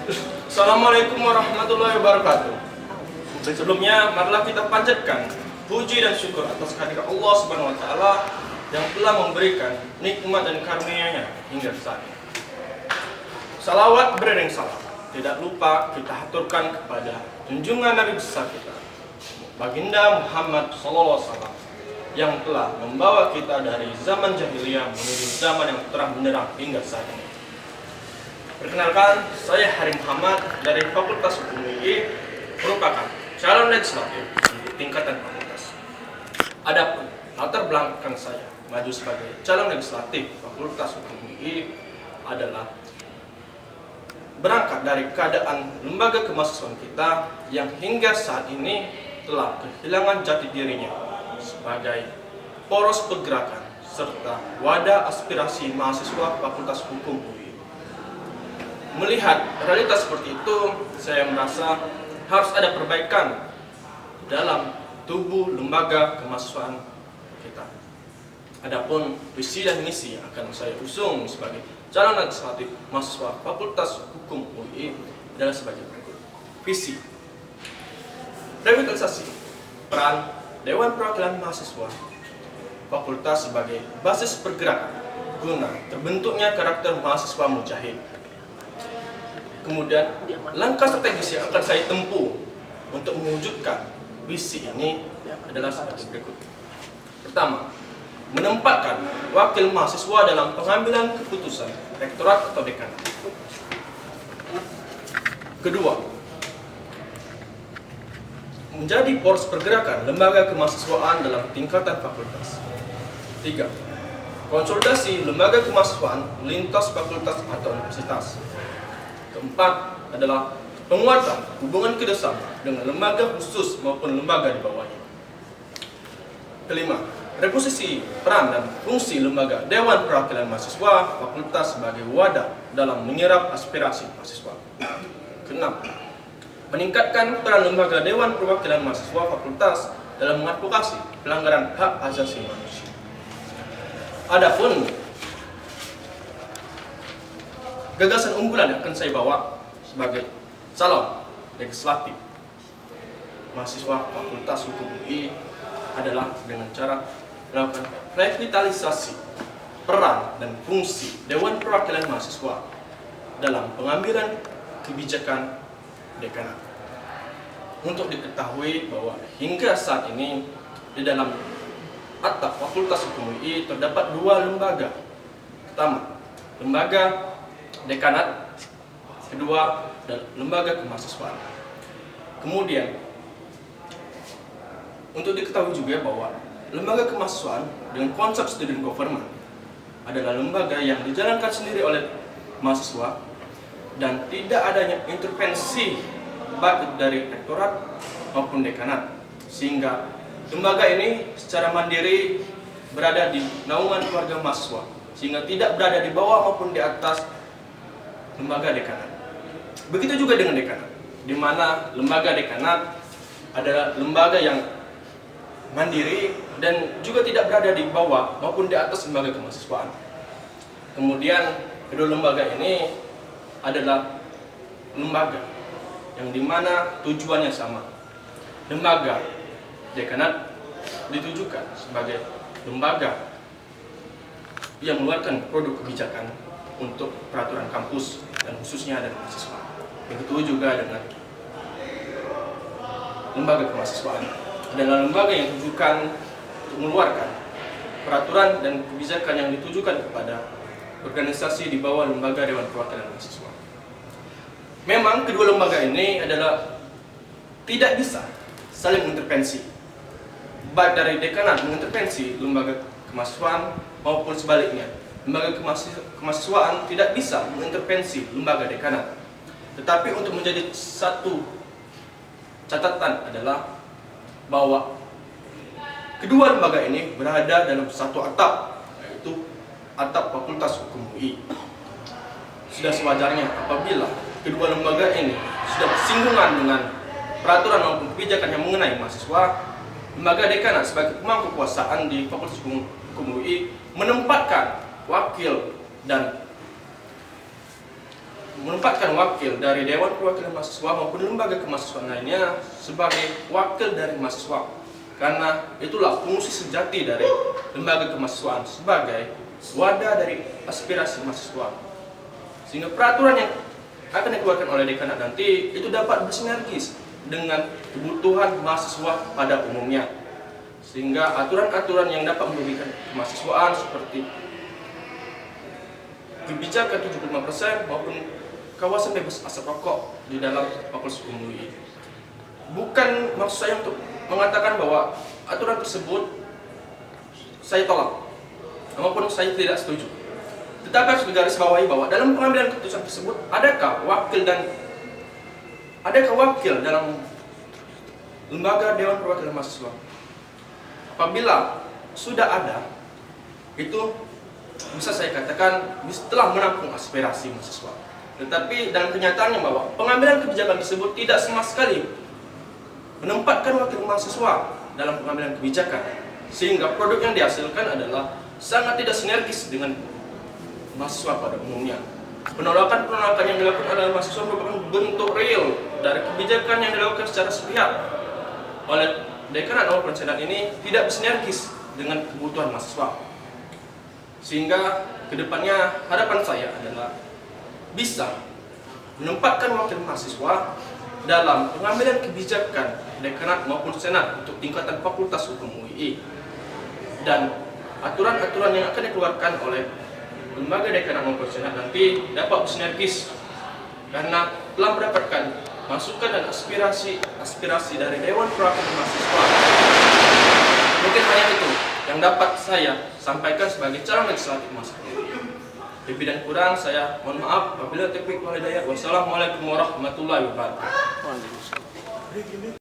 Assalamualaikum warahmatullahi wabarakatuh. Sebelumnya, marilah kita panjatkan puji dan syukur atas kehadirat Allah Subhanahu wa taala yang telah memberikan nikmat dan karunia-Nya hingga saat ini. Salawat beriring salam tidak lupa kita haturkan kepada junjungan Nabi besar kita, Baginda Muhammad sallallahu alaihi wasallam, yang telah membawa kita dari zaman jahiliyah menuju zaman yang terang benderang hingga saat ini. Perkenalkan, saya Harim Muhammad dari Fakultas Hukum UI, merupakan calon legislatif di tingkatan fakultas. Adapun latar belakang saya maju sebagai calon legislatif Fakultas Hukum UI adalah berangkat dari keadaan lembaga kemahasiswaan kita yang hingga saat ini telah kehilangan jati dirinya sebagai poros pergerakan serta wadah aspirasi mahasiswa Fakultas Hukum UI. Melihat realitas seperti itu, saya merasa harus ada perbaikan dalam tubuh lembaga kemahasiswaan kita. Adapun visi dan misi yang akan saya usung sebagai calon legislatif mahasiswa Fakultas Hukum UI adalah sebagai berikut. Visi: revitalisasi peran Dewan Perwakilan Mahasiswa Fakultas sebagai basis pergerakan guna terbentuknya karakter mahasiswa mujahid. Kemudian, langkah strategis yang akan saya tempuh untuk mewujudkan visi ini adalah sebagai berikut. Pertama, menempatkan wakil mahasiswa dalam pengambilan keputusan rektorat atau dekanat. Kedua, menjadi poros pergerakan lembaga kemahasiswaan dalam tingkatan fakultas. Tiga, konsolidasi lembaga kemahasiswaan lintas fakultas atau universitas. Keempat adalah penguatan hubungan kerjasama dengan lembaga khusus maupun lembaga di bawahnya. Kelima, reposisi peran dan fungsi lembaga Dewan Perwakilan Mahasiswa Fakultas sebagai wadah dalam menyerap aspirasi mahasiswa. Keenam, meningkatkan peran lembaga Dewan Perwakilan Mahasiswa Fakultas dalam mengadvokasi pelanggaran hak asasi manusia. Adapun gagasan unggulan yang akan saya bawa sebagai calon legislatif mahasiswa Fakultas Hukum UI adalah dengan cara melakukan revitalisasi peran dan fungsi Dewan Perwakilan Mahasiswa dalam pengambilan kebijakan dekanat. Untuk diketahui bahwa hingga saat ini di dalam atap Fakultas Hukum UI terdapat dua lembaga. Pertama, lembaga dekanat, kedua lembaga kemahasiswaan. Kemudian untuk diketahui juga bahwa lembaga kemahasiswaan dengan konsep student government adalah lembaga yang dijalankan sendiri oleh mahasiswa dan tidak adanya intervensi baik dari rektorat maupun dekanat, sehingga lembaga ini secara mandiri berada di naungan keluarga mahasiswa, sehingga tidak berada di bawah maupun di atas lembaga dekanat. Begitu juga dengan dekanat, di mana lembaga dekanat adalah lembaga yang mandiri dan juga tidak berada di bawah maupun di atas lembaga kemahasiswaan. Kemudian kedua lembaga ini adalah lembaga yang dimana tujuannya sama. Lembaga dekanat ditujukan sebagai lembaga yang mengeluarkan produk kebijakan untuk peraturan kampus dan khususnya dari mahasiswa. Begitu juga dengan lembaga kemahasiswaan adalah lembaga yang ditujukan untuk mengeluarkan peraturan dan kebijakan yang ditujukan kepada organisasi di bawah lembaga Dewan Perwakilan Mahasiswa. Memang kedua lembaga ini adalah tidak bisa saling mengintervensi, baik dari dekanat mengintervensi lembaga kemahasiswaan maupun sebaliknya. Lembaga kemahasiswaan tidak bisa mengintervensi lembaga dekanat. Tetapi untuk menjadi satu catatan adalah bahwa kedua lembaga ini berada dalam satu atap, yaitu atap Fakultas Hukum UI. Sudah sewajarnya apabila kedua lembaga ini sudah bersinggungan dengan peraturan maupun kebijakan yang mengenai mahasiswa, lembaga dekanat sebagai pemangku kekuasaan di Fakultas Hukum UI menempatkan wakil dan menempatkan wakil dari Dewan Perwakilan Mahasiswa maupun lembaga kemahasiswaan lainnya sebagai wakil dari mahasiswa, karena itulah fungsi sejati dari lembaga kemahasiswaan sebagai wadah dari aspirasi mahasiswa, sehingga peraturan yang akan dikeluarkan oleh dekanat nanti itu dapat bersinergis dengan kebutuhan mahasiswa pada umumnya, sehingga aturan-aturan yang dapat merugikan kemahasiswaan seperti kebijakan 75% maupun kawasan bebas asap rokok di dalam Fakultas Hukum UI. Bukan maksud saya untuk mengatakan bahwa aturan tersebut saya tolak maupun saya tidak setuju, tetapi harus digarisbawahi bahwa dalam pengambilan keputusan tersebut adakah wakil dalam lembaga Dewan Perwakilan Mahasiswa. Apabila sudah ada, itu bisa saya katakan telah menampung aspirasi mahasiswa. Tetapi dalam kenyataannya bahwa pengambilan kebijakan tersebut tidak sama sekali menempatkan wakil mahasiswa dalam pengambilan kebijakan, sehingga produk yang dihasilkan adalah sangat tidak sinergis dengan mahasiswa pada umumnya. Penolakan-penolakan yang dilakukan oleh mahasiswa merupakan bentuk real dari kebijakan yang dilakukan secara sepihak oleh dekanat maupun senat ini tidak bersinergis dengan kebutuhan mahasiswa. Sehingga kedepannya harapan saya adalah bisa menempatkan wakil mahasiswa dalam pengambilan kebijakan dekanat maupun senat untuk tingkatan Fakultas Hukum UI, dan aturan-aturan yang akan dikeluarkan oleh lembaga dekanat maupun senat nanti dapat bersinergis karena telah mendapatkan masukan dan aspirasi dari Dewan Perwakilan Mahasiswa. Mungkin hanya itu yang dapat saya sampaikan sebagai calon legislatif mahasiswa. Lebih dan kurang saya mohon maaf. Wabillahi taufiq wal hidayah. Wassalamualaikum warahmatullahi wabarakatuh.